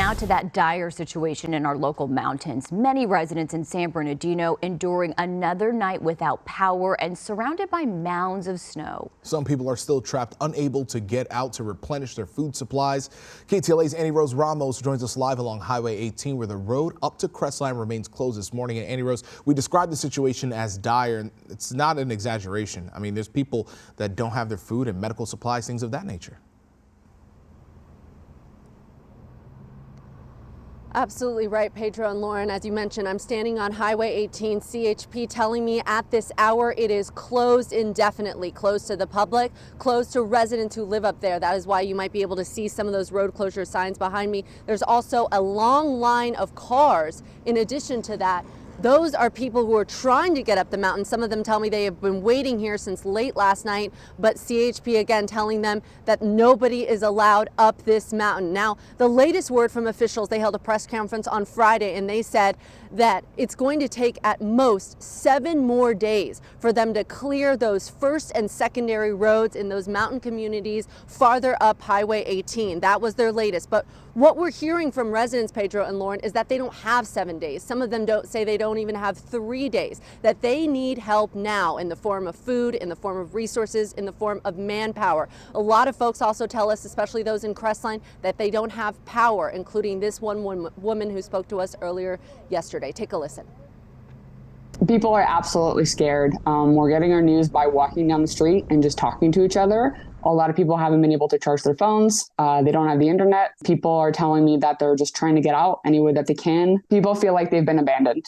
Now to that dire situation in our local mountains. Many residents in San Bernardino enduring another night without power and surrounded by mounds of snow. Some people are still trapped, unable to get out to replenish their food supplies. KTLA's Annie Rose Ramos joins us live along Highway 18, where the road up to Crestline remains closed this morning. And Annie Rose, we described the situation as dire, and it's not an exaggeration. I mean, there's people that don't have their food and medical supplies, things of that nature. Absolutely right, Pedro and Lauren. As you mentioned, I'm standing on Highway 18, CHP telling me at this hour it is closed indefinitely, closed to the public, closed to residents who live up there. That is why you might be able to see some of those road closure signs behind me. There's also a long line of cars in addition to that. Those are people who are trying to get up the mountain. Some of them tell me they have been waiting here since late last night, but CHP again telling them that nobody is allowed up this mountain. Now, the latest word from officials, they held a press conference on Friday and they said that it's going to take at most 7 more days for them to clear those first and secondary roads in those mountain communities farther up Highway 18. That was their latest. But what we're hearing from residents, Pedro and Lauren, is that they don't have 7 days. Some of them they don't even have 3 days, that they need help now in the form of food, in the form of resources, in the form of manpower. A lot of folks also tell us, especially those in Crestline, that they don't have power, including this one woman who spoke to us earlier yesterday. Take a listen. People are absolutely scared. We're getting our news by walking down the street and just talking to each other. A lot of people haven't been able to charge their phones. They don't have the internet. People are telling me that they're just trying to get out any way that they can. People feel like they've been abandoned.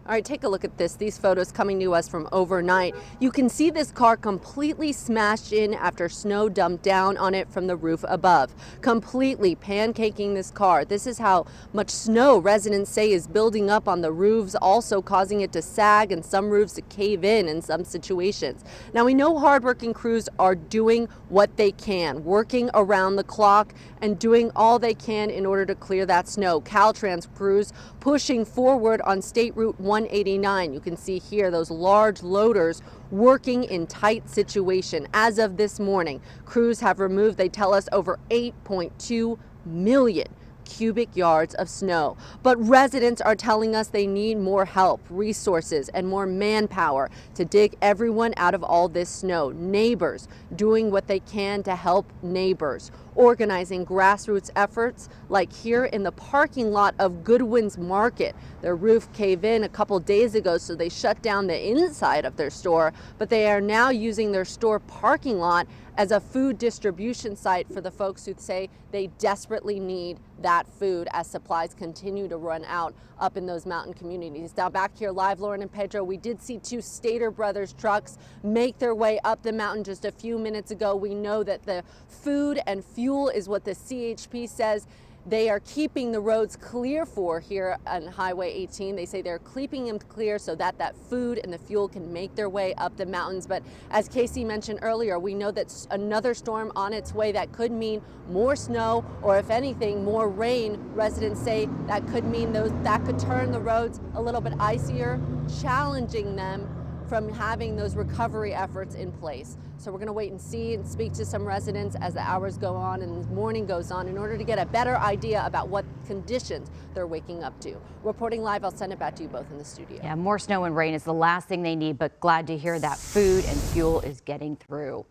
All right, take a look at this. These photos coming to us from overnight. You can see this car completely smashed in after snow dumped down on it from the roof above, completely pancaking this car. This is how much snow residents say is building up on the roofs, also causing it to sag and some roofs to cave in some situations. Now, we know hardworking crews are doing what they can, working around the clock and doing all they can in order to clear that snow. Caltrans crews pushing forward on State Route 189. You can see here those large loaders working in tight situation. As of this morning, crews have removed, they tell us, over 8.2 million cubic yards of snow. But residents are telling us they need more help, resources, and more manpower to dig everyone out of all this snow. Neighbors doing what they can to help neighbors, organizing grassroots efforts like here in the parking lot of Goodwin's Market. Their roof caved in a couple days ago, so they shut down the inside of their store, but they are now using their store parking lot as a food distribution site for the folks who say they desperately need that food as supplies continue to run out up in those mountain communities. Now back here live, Lauren and Pedro, we did see 2 Stater Brothers trucks make their way up the mountain just a few minutes ago. We know that the food and fuel is what the CHP says they are keeping the roads clear for here on Highway 18. They say they're keeping them clear so that that food and the fuel can make their way up the mountains. But as Casey mentioned earlier, we know that's another storm on its way that could mean more snow, or if anything, more rain. Residents say that could mean that could turn the roads a little bit icier, challenging them from having those recovery efforts in place. So we're going to wait and see and speak to some residents as the hours go on and the morning goes on in order to get a better idea about what conditions they're waking up to. Reporting live, I'll send it back to you both in the studio. Yeah, more snow and rain is the last thing they need, but glad to hear that food and fuel is getting through.